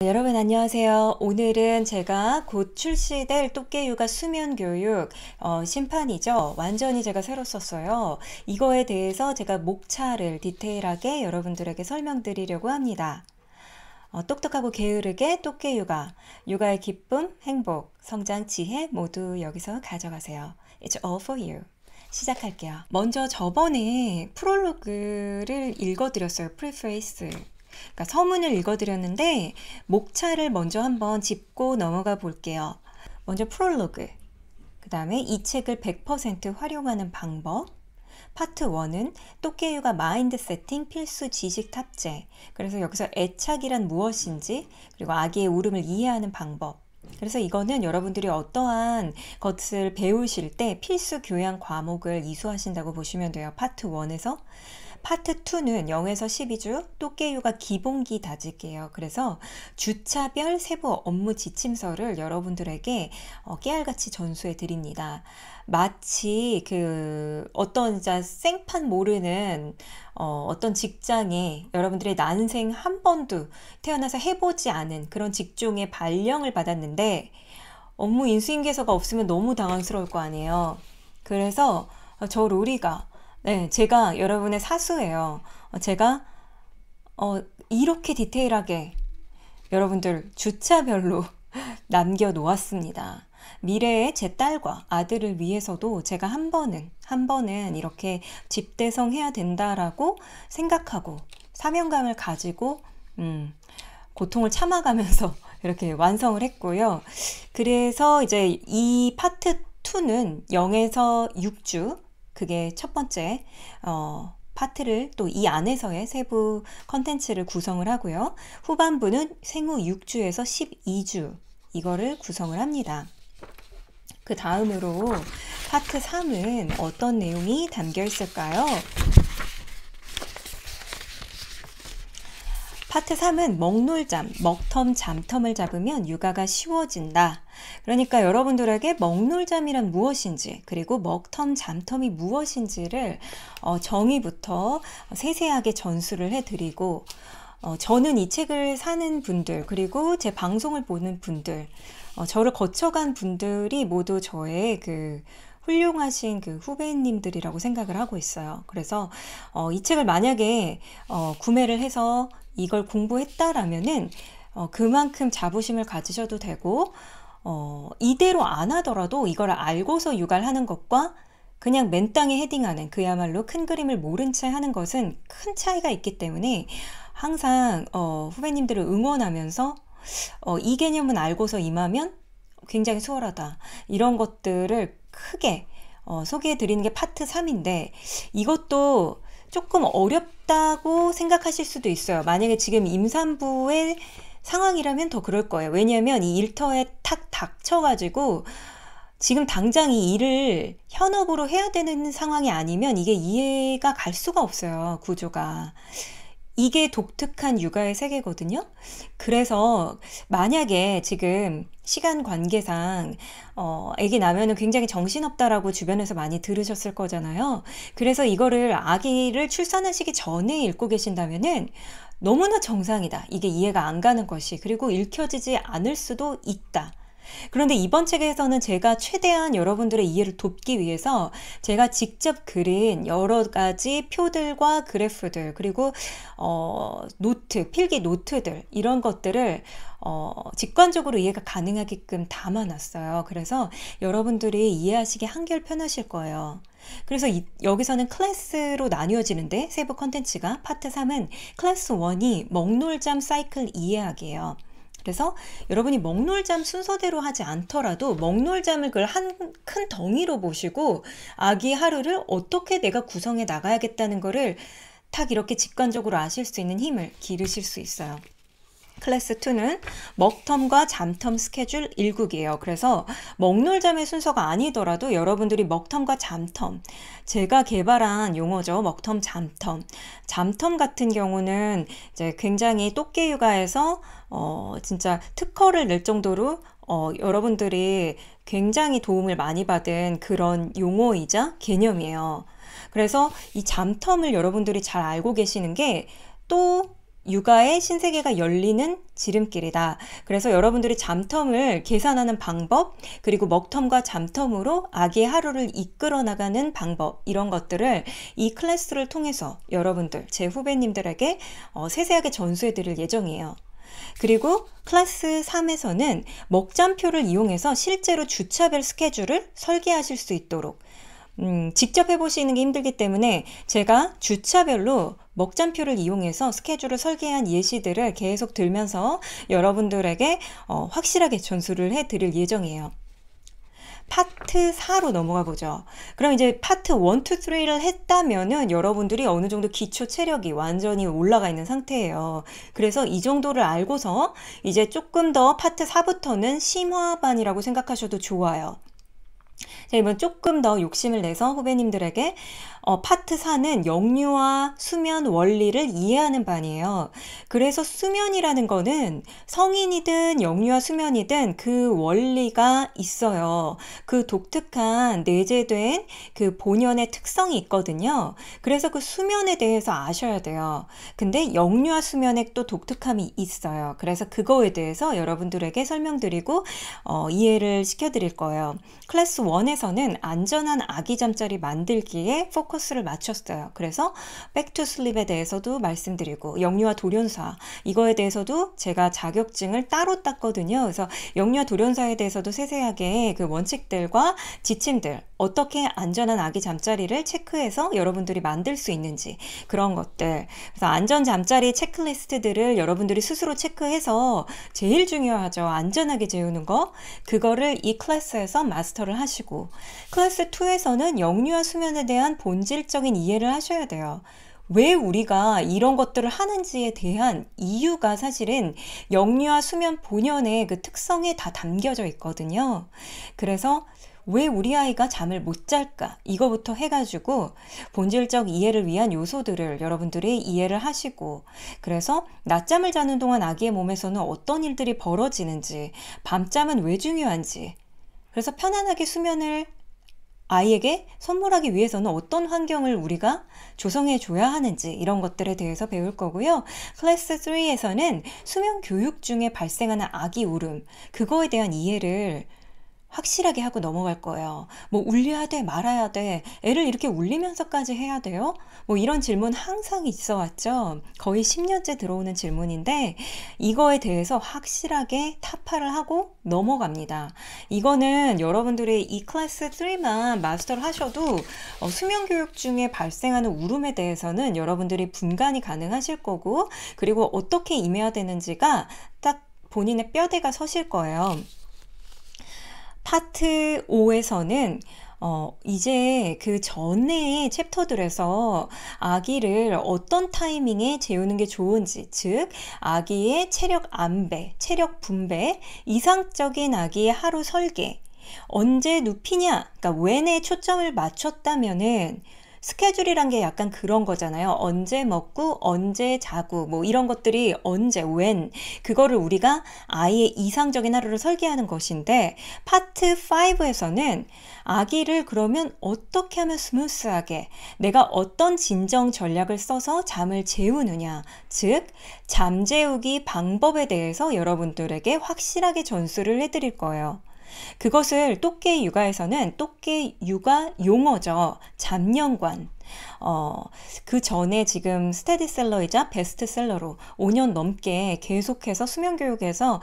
여러분 안녕하세요. 오늘은 제가 곧 출시될 똑개육아 수면 교육 심판이죠. 완전히 제가 새로 썼어요. 이거에 대해서 제가 목차를 디테일하게 여러분들에게 설명드리려고 합니다. 똑똑하고 게으르게 똑개육아, 육아의 기쁨, 행복, 성장, 지혜 모두 여기서 가져가세요. It's all for you. 시작할게요. 먼저 저번에 프롤로그를 읽어드렸어요. 프리페이스. 그러니까 서문을 읽어드렸는데 목차를 먼저 한번 짚고 넘어가 볼게요. 먼저 프롤로그, 그 다음에 이 책을 100% 활용하는 방법, 파트 1은 똑개육아 마인드 세팅 필수 지식 탑재. 그래서 여기서 애착이란 무엇인지, 그리고 아기의 울음을 이해하는 방법. 그래서 이거는 여러분들이 어떠한 것을 배우실 때 필수 교양 과목을 이수하신다고 보시면 돼요. 파트 1에서. 파트 2는 0에서 12주 똑개육아 기본기 다질게요. 그래서 주차별 세부 업무 지침서를 여러분들에게 깨알같이 전수해 드립니다. 마치 어떤 생판 모르는 어떤 직장에 여러분들의 난생 한 번도 태어나서 해보지 않은 그런 직종의 발령을 받았는데 업무 인수인계서가 없으면 너무 당황스러울 거 아니에요. 그래서 저 로리가 제가 여러분의 사수예요. 제가 이렇게 디테일하게 여러분들 주차별로 남겨놓았습니다. 미래의 제 딸과 아들을 위해서도 제가 한 번은 이렇게 집대성해야 된다라고 생각하고 사명감을 가지고 고통을 참아가면서 이렇게 완성을 했고요. 그래서 이제 이 파트 2는 0에서 6주, 그게 첫 번째 파트를 또 이 안에서의 세부 컨텐츠를 구성을 하고요. 후반부는 생후 6주에서 12주 이거를 구성을 합니다. 그 다음으로 파트 3은 어떤 내용이 담겨 있을까요? 파트 3은 먹놀잠, 먹텀, 잠텀을 잡으면 육아가 쉬워진다. 그러니까 여러분들에게 먹놀잠이란 무엇인지, 그리고 먹텀, 잠텀이 무엇인지를 정의부터 세세하게 전수를 해드리고, 저는 이 책을 사는 분들, 그리고 제 방송을 보는 분들, 저를 거쳐간 분들이 모두 저의 훌륭하신 후배님들이라고 생각을 하고 있어요. 그래서 이 책을 만약에 구매를 해서 이걸 공부했다라면은 그만큼 자부심을 가지셔도 되고 이대로 안 하더라도 이걸 알고서 육아를 하는 것과 그냥 맨땅에 헤딩하는 그야말로 큰 그림을 모른 채 하는 것은 큰 차이가 있기 때문에 항상 후배님들을 응원하면서 이 개념은 알고서 임하면 굉장히 수월하다. 이런 것들을 크게 소개해 드리는 게 파트 3인데 이것도 조금 어렵다고 생각하실 수도 있어요. 만약에 지금 임산부의 상황이라면 더 그럴 거예요. 왜냐하면 이 일터에 탁 닥쳐가지고 지금 당장 이 일을 현업으로 해야 되는 상황이 아니면 이게 이해가 갈 수가 없어요. 구조가. 이게 독특한 육아의 세계거든요. 그래서 만약에 지금 시간 관계상 아기 나면은 굉장히 정신없다라고 주변에서 많이 들으셨을 거잖아요. 그래서 이거를 아기를 출산하시기 전에 읽고 계신다면은 너무나 정상이다. 이게 이해가 안 가는 것이, 그리고 읽혀지지 않을 수도 있다. 그런데 이번 책에서는 제가 최대한 여러분들의 이해를 돕기 위해서 제가 직접 그린 여러 가지 표들과 그래프들, 그리고 필기 노트들, 이런 것들을 직관적으로 이해가 가능하게끔 담아놨어요. 그래서 여러분들이 이해하시기 한결 편하실 거예요. 그래서 여기서는 클래스로 나뉘어지는데 세부 컨텐츠가 파트 3은 클래스 1이 먹놀잠 사이클 이해하기예요. 그래서 여러분이 먹놀잠 순서대로 하지 않더라도 먹놀잠을 그걸 한 큰 덩이로 보시고 아기 하루를 어떻게 내가 구성해 나가야겠다는 거를 딱 이렇게 직관적으로 아실 수 있는 힘을 기르실 수 있어요. 클래스 2는 먹텀과 잠텀 스케줄 1국이에요. 그래서 먹놀잠의 순서가 아니더라도 여러분들이 먹텀과 잠텀, 제가 개발한 용어죠. 먹텀, 잠텀. 잠텀 같은 경우는 이제 굉장히 똑개육아에서 진짜 특허를 낼 정도로 여러분들이 굉장히 도움을 많이 받은 그런 용어이자 개념이에요. 그래서 이 잠텀을 여러분들이 잘 알고 계시는 게 또 육아의 신세계가 열리는 지름길이다. 그래서 여러분들이 잠텀을 계산하는 방법, 그리고 먹텀과 잠텀으로 아기의 하루를 이끌어 나가는 방법, 이런 것들을 이 클래스를 통해서 여러분들, 제 후배님들에게 세세하게 전수해 드릴 예정이에요. 그리고 클래스 3에서는 먹잠표를 이용해서 실제로 주차별 스케줄을 설계하실 수 있도록 직접 해보시는 게 힘들기 때문에 제가 주차별로 먹잠표를 이용해서 스케줄을 설계한 예시들을 계속 들면서 여러분들에게 확실하게 전수를 해드릴 예정이에요. 파트 4로 넘어가 보죠. 그럼 이제 파트 1, 2, 3를 했다면은 여러분들이 어느 정도 기초 체력이 완전히 올라가 있는 상태예요. 그래서 이 정도를 알고서 이제 조금 더 파트 4부터는 심화반이라고 생각하셔도 좋아요. 자, 이번 조금 더 욕심을 내서 후배님들에게 파트 4는 영유아 수면 원리를 이해하는 반이에요. 그래서 수면이라는 거는 성인이든 영유아 수면이든 그 원리가 있어요. 그 독특한 내재된 그 본연의 특성이 있거든요. 그래서 그 수면에 대해서 아셔야 돼요. 근데 영유아 수면에 또 독특함이 있어요. 그래서 그거에 대해서 여러분들에게 설명드리고 이해를 시켜드릴 거예요. 클래스 1에서는 안전한 아기 잠자리 만들기에 포커스를 맞췄어요. 그래서 백투슬립에 대해서도 말씀드리고 영유아 돌연사 이거에 대해서도 제가 자격증을 따로 땄거든요. 그래서 영유아 돌연사에 대해서도 세세하게 그 원칙들과 지침들 어떻게 안전한 아기 잠자리를 체크해서 여러분들이 만들 수 있는지 그런 것들 그래서 안전 잠자리 체크리스트들을 여러분들이 스스로 체크해서 제일 중요하죠. 안전하게 재우는 거 그거를 이 클래스에서 마스터를 하시고 클래스 2에서는 영유아 수면에 대한 본질적인 이해를 하셔야 돼요. 왜 우리가 이런 것들을 하는지에 대한 이유가 사실은 영유아 수면 본연의 그 특성에 다 담겨져 있거든요. 그래서 왜 우리 아이가 잠을 못 잘까? 이거부터 해가지고 본질적 이해를 위한 요소들을 여러분들이 이해를 하시고 그래서 낮잠을 자는 동안 아기의 몸에서는 어떤 일들이 벌어지는지 밤잠은 왜 중요한지 그래서 편안하게 수면을 아이에게 선물하기 위해서는 어떤 환경을 우리가 조성해 줘야 하는지 이런 것들에 대해서 배울 거고요. 클래스 3에서는 수면 교육 중에 발생하는 아기 울음 그거에 대한 이해를 확실하게 하고 넘어갈 거예요. 뭐 울려야 돼 말아야 돼 애를 이렇게 울리면서까지 해야 돼요? 뭐 이런 질문 항상 있어 왔죠. 거의 10년째 들어오는 질문인데 이거에 대해서 확실하게 타파를 하고 넘어갑니다. 이거는 여러분들이 이 클래스 3만 마스터를 하셔도 수면 교육 중에 발생하는 울음에 대해서는 여러분들이 분간이 가능하실 거고 그리고 어떻게 임해야 되는지가 딱 본인의 뼈대가 서실 거예요. 파트 5에서는 이제 그 전에 챕터들에서 아기를 어떤 타이밍에 재우는 게 좋은지, 즉 아기의 체력 안배, 체력 분배, 이상적인 아기의 하루 설계, 언제 눕히냐, 그러니까 when에 초점을 맞췄다면은 스케줄이란 게 약간 그런 거잖아요. 언제 먹고 언제 자고 뭐 이런 것들이 언제 when 그거를 우리가 아이의 이상적인 하루를 설계하는 것인데 파트 5에서는 아기를 그러면 어떻게 하면 스무스하게 내가 어떤 진정 전략을 써서 잠을 재우느냐 즉 잠 재우기 방법에 대해서 여러분들에게 확실하게 전수를 해드릴 거예요. 그것을 또깨 육아에서는 또깨 육아 용어죠. 잠년관. 그 전에 지금 스테디셀러이자 베스트셀러로 5년 넘게 계속해서 수면교육에서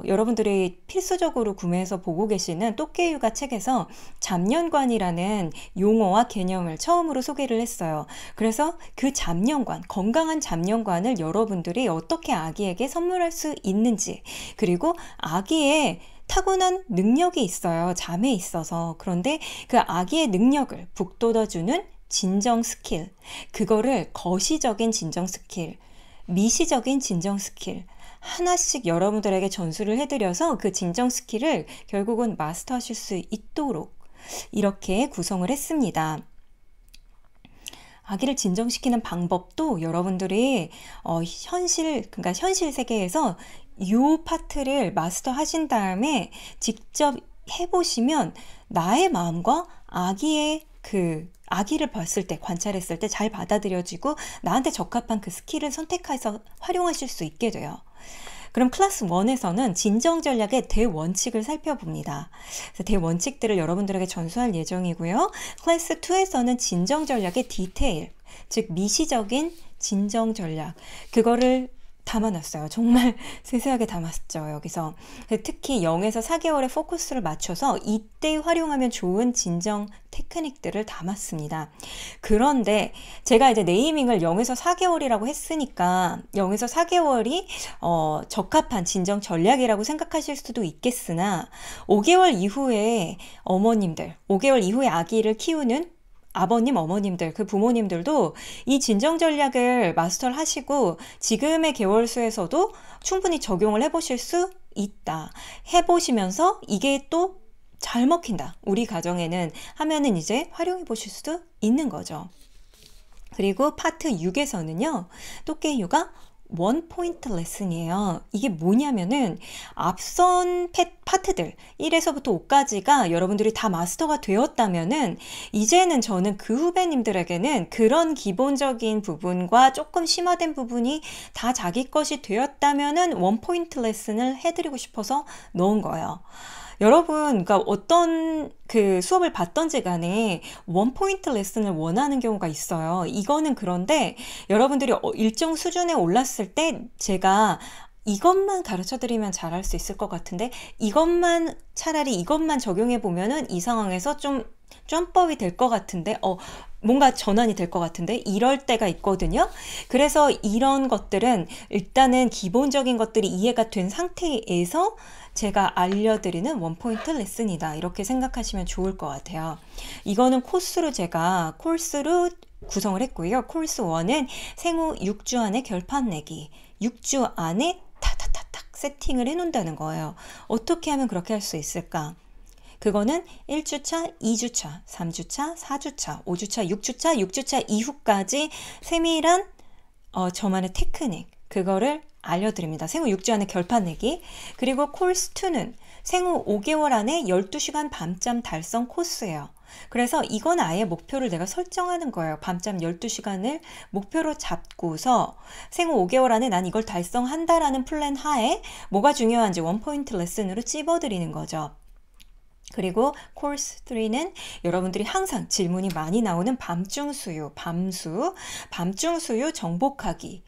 여러분들이 필수적으로 구매해서 보고 계시는 또깨 육아 책에서 잠년관이라는 용어와 개념을 처음으로 소개를 했어요. 그래서 그 잠년관, 건강한 잠년관을 여러분들이 어떻게 아기에게 선물할 수 있는지 그리고 아기의 타고난 능력이 있어요. 잠에 있어서. 그런데 그 아기의 능력을 북돋아주는 진정 스킬, 그거를 거시적인 진정 스킬, 미시적인 진정 스킬 하나씩 여러분들에게 전수를 해드려서 그 진정 스킬을 결국은 마스터하실 수 있도록 이렇게 구성을 했습니다. 아기를 진정시키는 방법도 여러분들이 그러니까 현실 세계에서 이 파트를 마스터 하신 다음에 직접 해보시면 나의 마음과 아기를 봤을 때, 관찰했을 때 잘 받아들여지고 나한테 적합한 그 스킬을 선택해서 활용하실 수 있게 돼요. 그럼 클래스 1에서는 진정 전략의 대원칙을 살펴봅니다. 그래서 대원칙들을 여러분들에게 전수할 예정이고요. 클래스 2에서는 진정 전략의 디테일, 즉 미시적인 진정 전략, 그거를 담아놨어요. 정말 세세하게 담았죠, 여기서. 특히 0에서 4개월의 포커스를 맞춰서 이때 활용하면 좋은 진정 테크닉들을 담았습니다. 그런데 제가 이제 네이밍을 0에서 4개월이라고 했으니까 0에서 4개월이 적합한 진정 전략이라고 생각하실 수도 있겠으나 5개월 이후에 어머님들, 5개월 이후에 아기를 키우는 아버님, 어머님들, 그 부모님들도 이 진정 전략을 마스터를 하시고 지금의 개월수에서도 충분히 적용을 해보실 수 있다. 해보시면서 이게 또 잘 먹힌다. 우리 가정에는 하면은 이제 활용해 보실 수도 있는 거죠. 그리고 파트 6에서는요. 또깨유가 원 포인트 레슨이에요. 이게 뭐냐면은 앞선 파트들 1에서부터 5까지가 여러분들이 다 마스터가 되었다면은 이제는 저는 그 후배님들에게는 그런 기본적인 부분과 조금 심화된 부분이 다 자기 것이 되었다면은 원 포인트 레슨을 해드리고 싶어서 넣은 거예요. 여러분, 그러니까 어떤 그 수업을 받던지 간에 원 포인트 레슨을 원하는 경우가 있어요. 이거는 그런데 여러분들이 일정 수준에 올랐을 때 제가 이것만 가르쳐 드리면 잘할 수 있을 것 같은데 차라리 이것만 적용해 보면은 이 상황에서 좀 점법이 될 것 같은데 뭔가 전환이 될 것 같은데 이럴 때가 있거든요. 그래서 이런 것들은 일단은 기본적인 것들이 이해가 된 상태에서 제가 알려드리는 원포인트 레슨이다. 이렇게 생각하시면 좋을 것 같아요. 이거는 제가 코스로 구성을 했고요. 코스 1은 생후 6주 안에 결판 내기. 6주 안에 타타타탁 세팅을 해놓는다는 거예요. 어떻게 하면 그렇게 할 수 있을까? 그거는 1주차, 2주차, 3주차, 4주차, 5주차, 6주차 이후까지 세밀한 저만의 테크닉, 그거를 알려드립니다. 생후 6주 안에 결판 내기. 그리고 코스 2는 생후 5개월 안에 12시간 밤잠 달성 코스예요. 그래서 이건 아예 목표를 내가 설정하는 거예요. 밤잠 12시간을 목표로 잡고서 생후 5개월 안에 난 이걸 달성한다라는 플랜 하에 뭐가 중요한지 원포인트 레슨으로 찝어드리는 거죠. 그리고 코스 3는 여러분들이 항상 질문이 많이 나오는 밤중 수유, 밤중 수유 정복하기.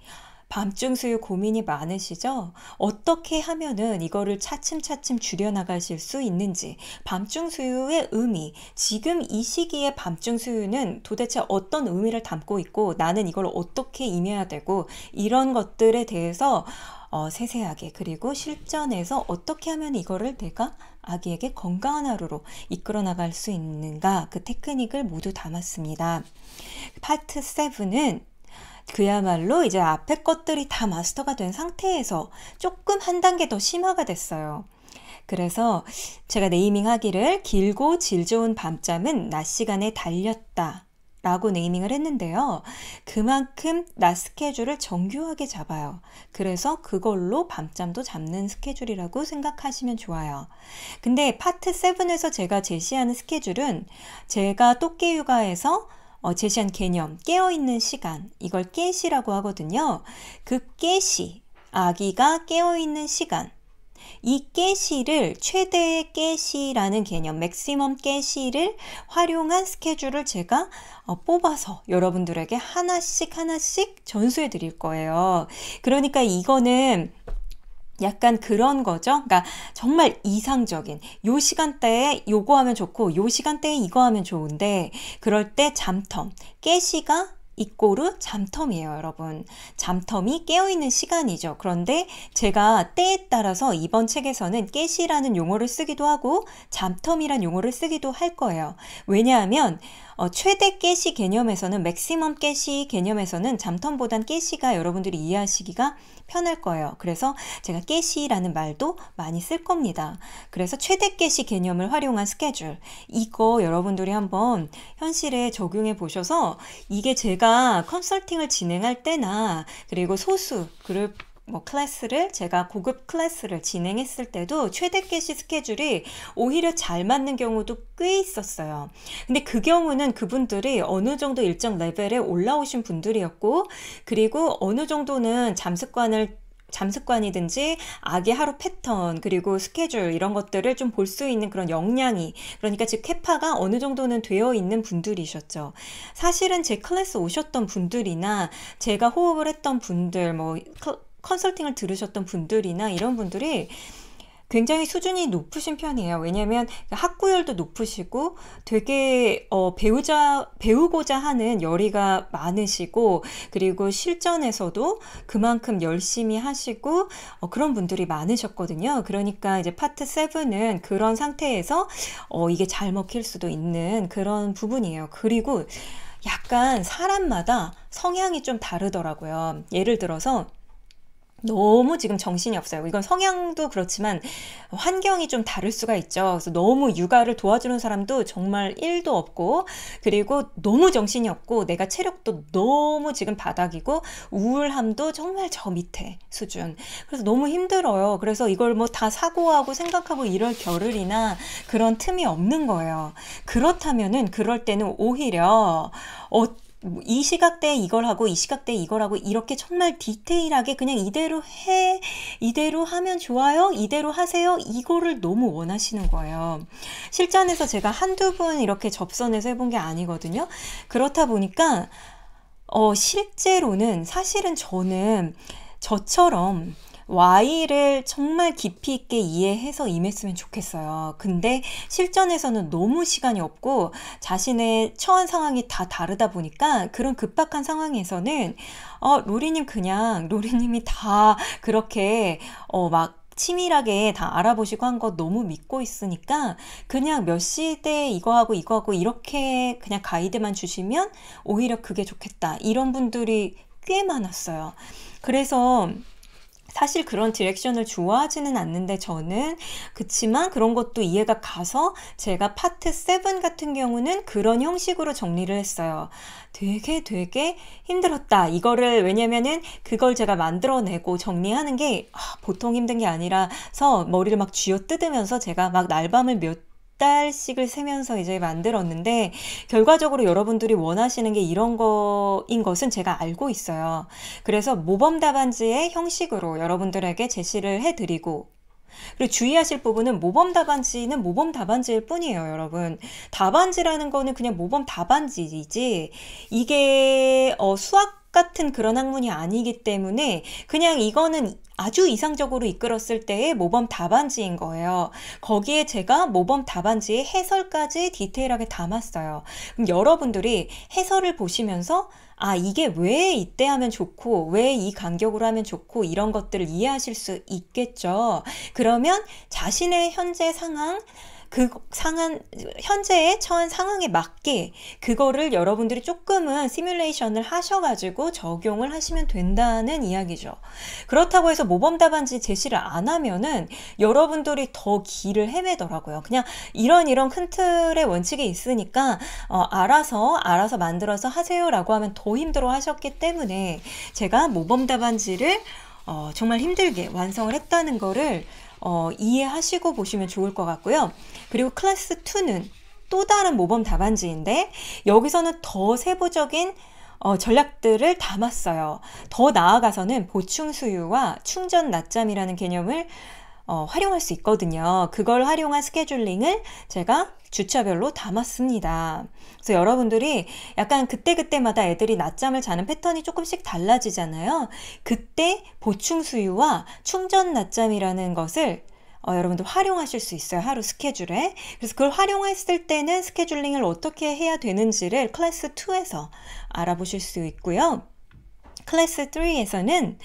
밤중 수유 고민이 많으시죠? 어떻게 하면은 이거를 차츰차츰 줄여나가실 수 있는지, 밤중 수유의 의미, 지금 이 시기에 밤중 수유는 도대체 어떤 의미를 담고 있고 나는 이걸 어떻게 임해야 되고 이런 것들에 대해서 세세하게, 그리고 실전에서 어떻게 하면 이거를 내가 아기에게 건강한 하루로 이끌어 나갈 수 있는가, 그 테크닉을 모두 담았습니다. 파트 7은 그야말로 이제 앞에 것들이 다 마스터가 된 상태에서 조금 한 단계 더 심화가 됐어요. 그래서 제가 네이밍하기를 길고 질 좋은 밤잠은 낮 시간에 달렸다 라고 네이밍을 했는데요. 그만큼 낮 스케줄을 정교하게 잡아요. 그래서 그걸로 밤잠도 잡는 스케줄이라고 생각하시면 좋아요. 근데 파트 7에서 제가 제시하는 스케줄은 제가 또깨육아에서 제시한 개념, 깨어있는 시간, 이걸 깨시라고 하거든요. 그 깨시, 아기가 깨어있는 시간, 이 깨시를 최대의 깨시라는 개념, 맥시멈 깨시를 활용한 스케줄을 제가 뽑아서 여러분들에게 하나씩 전수해 드릴 거예요. 그러니까 이거는 약간 그런 거죠. 그러니까 정말 이상적인, 요 시간대에 요거 하면 좋고 요 시간대에 이거 하면 좋은데, 그럴 때 잠텀, 깨시가 이꼬르 잠텀이에요, 여러분. 잠텀이 깨어있는 시간이죠. 그런데 제가 때에 따라서 이번 책에서는 깨시라는 용어를 쓰기도 하고 잠텀이란 용어를 쓰기도 할 거예요. 왜냐하면 최대 깨시 개념에서는, 맥시멈 깨시 개념에서는 잠텀보단 깨시가 여러분들이 이해하시기가 편할 거예요. 그래서 제가 깨시라는 말도 많이 쓸 겁니다. 그래서 최대 깨시 개념을 활용한 스케줄, 이거 여러분들이 한번 현실에 적용해 보셔서 이게 제가 컨설팅을 진행할 때나 그리고 소수 그룹 뭐 클래스를 제가 고급 클래스를 진행했을 때도 최대 개시 스케줄이 오히려 잘 맞는 경우도 꽤 있었어요. 근데 그 경우는 그분들이 어느 정도 일정 레벨에 올라오신 분들이었고, 그리고 어느 정도는 잠습관이든지 악의 하루 패턴, 그리고 스케줄 이런 것들을 좀 볼 수 있는 그런 역량이, 그러니까 즉 캐파가 어느 정도는 되어 있는 분들이셨죠. 사실은 제 클래스 오셨던 분들이나 제가 호흡을 했던 분들, 뭐 컨설팅을 들으셨던 분들이나 이런 분들이 굉장히 수준이 높으신 편이에요. 왜냐하면 학구열도 높으시고 되게 배우고자 하는 열의가 많으시고, 그리고 실전에서도 그만큼 열심히 하시고 그런 분들이 많으셨거든요. 그러니까 이제 파트 7은 그런 상태에서 이게 잘 먹힐 수도 있는 그런 부분이에요. 그리고 약간 사람마다 성향이 좀 다르더라고요. 예를 들어서 너무 지금 정신이 없어요. 이건 성향도 그렇지만 환경이 좀 다를 수가 있죠. 그래서 너무 육아를 도와주는 사람도 정말 1도 없고, 그리고 너무 정신이 없고 내가 체력도 너무 지금 바닥이고 우울함도 정말 저 밑에 수준. 그래서 너무 힘들어요. 그래서 이걸 뭐 다 사고하고 생각하고 이럴 겨를이나 그런 틈이 없는 거예요. 그렇다면은 그럴 때는 오히려 이 시각대에 이걸 하고 이 시각대에 이걸 하고 이렇게 정말 디테일하게 그냥 이대로 이대로 하면 좋아요, 이대로 하세요, 이거를 너무 원하시는 거예요. 실전에서 제가 한두 번 이렇게 접선해서 해본 게 아니거든요. 그렇다 보니까 실제로는 사실은 저는 저처럼 Y를 정말 깊이 있게 이해해서 임했으면 좋겠어요. 근데 실전에서는 너무 시간이 없고 자신의 처한 상황이 다 다르다 보니까 그런 급박한 상황에서는 로리님이 다 그렇게 막 치밀하게 다 알아보시고 한 거 너무 믿고 있으니까 그냥 몇 시대에 이거 하고 이렇게 그냥 가이드만 주시면 오히려 그게 좋겠다, 이런 분들이 꽤 많았어요. 그래서 사실 그런 디렉션을 좋아하지는 않는데 저는, 그치만 그런 것도 이해가 가서 제가 파트 7 같은 경우는 그런 형식으로 정리를 했어요. 되게 힘들었다. 이거를, 왜냐면은 그걸 제가 만들어내고 정리하는 게 보통 힘든 게 아니라서 머리를 막 쥐어뜯으면서 제가 막 날밤을 몇 달씩을 세면서 이제 만들었는데, 결과적으로 여러분들이 원하시는 게 이런 거인 것은 제가 알고 있어요. 그래서 모범 답안지의 형식으로 여러분들에게 제시를 해드리고, 그리고 주의하실 부분은 모범 답안지는 모범 답안지일 뿐이에요, 여러분. 답안지라는 거는 그냥 모범 답안지이지 이게 수학 같은 그런 학문이 아니기 때문에 그냥 이거는 아주 이상적으로 이끌었을 때의 모범 답안지인 거예요. 거기에 제가 모범 답안지의 해설까지 디테일하게 담았어요. 그럼 여러분들이 해설을 보시면서 이게 왜 이때 하면 좋고 왜 이 간격으로 하면 좋고 이런 것들을 이해하실 수 있겠죠. 그러면 자신의 현재 상황, 현재에 처한 상황에 맞게 그거를 여러분들이 조금은 시뮬레이션을 하셔가지고 적용을 하시면 된다는 이야기죠. 그렇다고 해서 모범 답안지 제시를 안 하면은 여러분들이 더 길을 헤매더라고요. 그냥 이런 큰 틀의 원칙이 있으니까 알아서 만들어서 하세요라고 하면 더 힘들어 하셨기 때문에 제가 모범 답안지를 정말 힘들게 완성을 했다는 거를 이해하시고 보시면 좋을 것 같고요. 그리고 클래스 2는 또 다른 모범 답안지인데 여기서는 더 세부적인 전략들을 담았어요. 더 나아가서는 보충 수유와 충전 낮잠이라는 개념을 활용할 수 있거든요. 그걸 활용한 스케줄링을 제가 주차별로 담았습니다. 그래서 여러분들이 약간 그때마다 애들이 낮잠을 자는 패턴이 조금씩 달라지잖아요. 그때 보충 수유와 충전 낮잠이라는 것을 여러분들 활용하실 수 있어요. 하루 스케줄에. 그래서 그걸 활용했을 때는 스케줄링을 어떻게 해야 되는지를 클래스 2에서 알아보실 수 있고요. 클래스 3에서는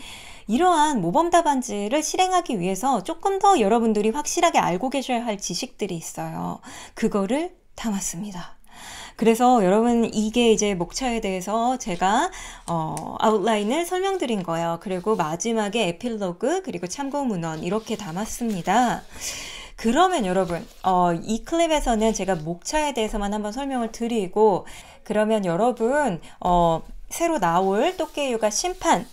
이러한 모범 답안지를 실행하기 위해서 조금 더 여러분들이 확실하게 알고 계셔야 할 지식들이 있어요. 그거를 담았습니다. 그래서 여러분, 이게 이제 목차에 대해서 제가 아웃라인을 설명드린 거예요. 그리고 마지막에 에필로그, 그리고 참고 문헌 이렇게 담았습니다. 그러면 여러분, 이 클립에서는 제가 목차에 대해서만 한번 설명을 드리고, 그러면 여러분 새로 나올 또깨 육아 심판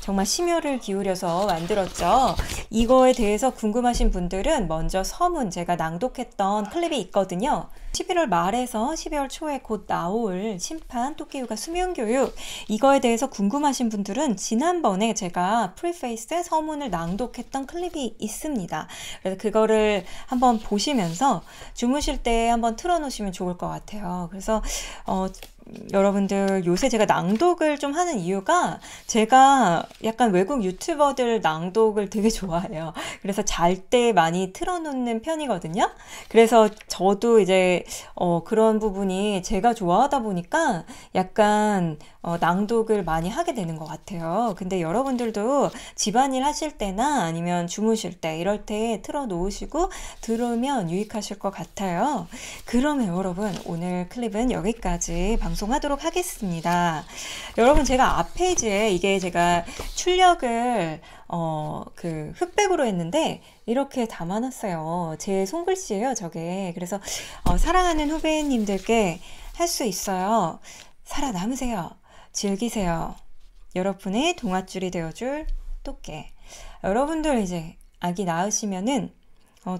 정말 심혈을 기울여서 만들었죠. 이거에 대해서 궁금하신 분들은 먼저 서문 제가 낭독했던 클립이 있거든요. 11월 말에서 12월 초에 곧 나올 심판 토끼육아 수면교육, 이거에 대해서 궁금하신 분들은 지난번에 제가 프리페이스 서문을 낭독했던 클립이 있습니다. 그래서 그거를 한번 보시면서 주무실 때 한번 틀어놓으시면 좋을 것 같아요. 그래서 여러분들 요새 제가 낭독을 좀 하는 이유가 제가 약간 외국 유튜버들 낭독을 되게 좋아해요. 그래서 잘 때 많이 틀어놓는 편이거든요. 그래서 저도 이제 그런 부분이 제가 좋아하다 보니까 약간 낭독을 많이 하게 되는 것 같아요. 근데 여러분들도 집안일 하실 때나 아니면 주무실 때 이럴 때 틀어놓으시고 들으면 유익하실 것 같아요. 그러면 여러분 오늘 클립은 여기까지 방송하도록 하겠습니다. 여러분 제가 앞 페이지에 이게 제가 출력을 그 흑백으로 했는데 이렇게 담아놨어요. 제 손글씨예요, 저게. 그래서 사랑하는 후배님들께 할 수 있어요. 살아남으세요. 즐기세요. 여러분의 동아줄이 되어줄 또깨. 여러분들 이제 아기 낳으시면은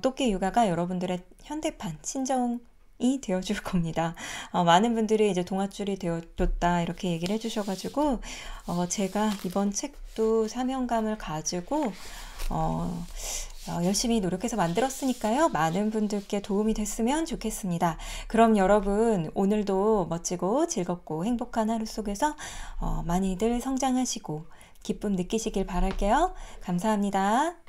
또깨 육아가 여러분들의 현대판 친정이 되어줄 겁니다. 많은 분들이 이제 동아줄이 되어줬다 이렇게 얘기를 해주셔가지고 제가 이번 책도 사명감을 가지고 열심히 노력해서 만들었으니까요. 많은 분들께 도움이 됐으면 좋겠습니다. 그럼 여러분 오늘도 멋지고 즐겁고 행복한 하루 속에서 많이들 성장하시고 기쁨 느끼시길 바랄게요. 감사합니다.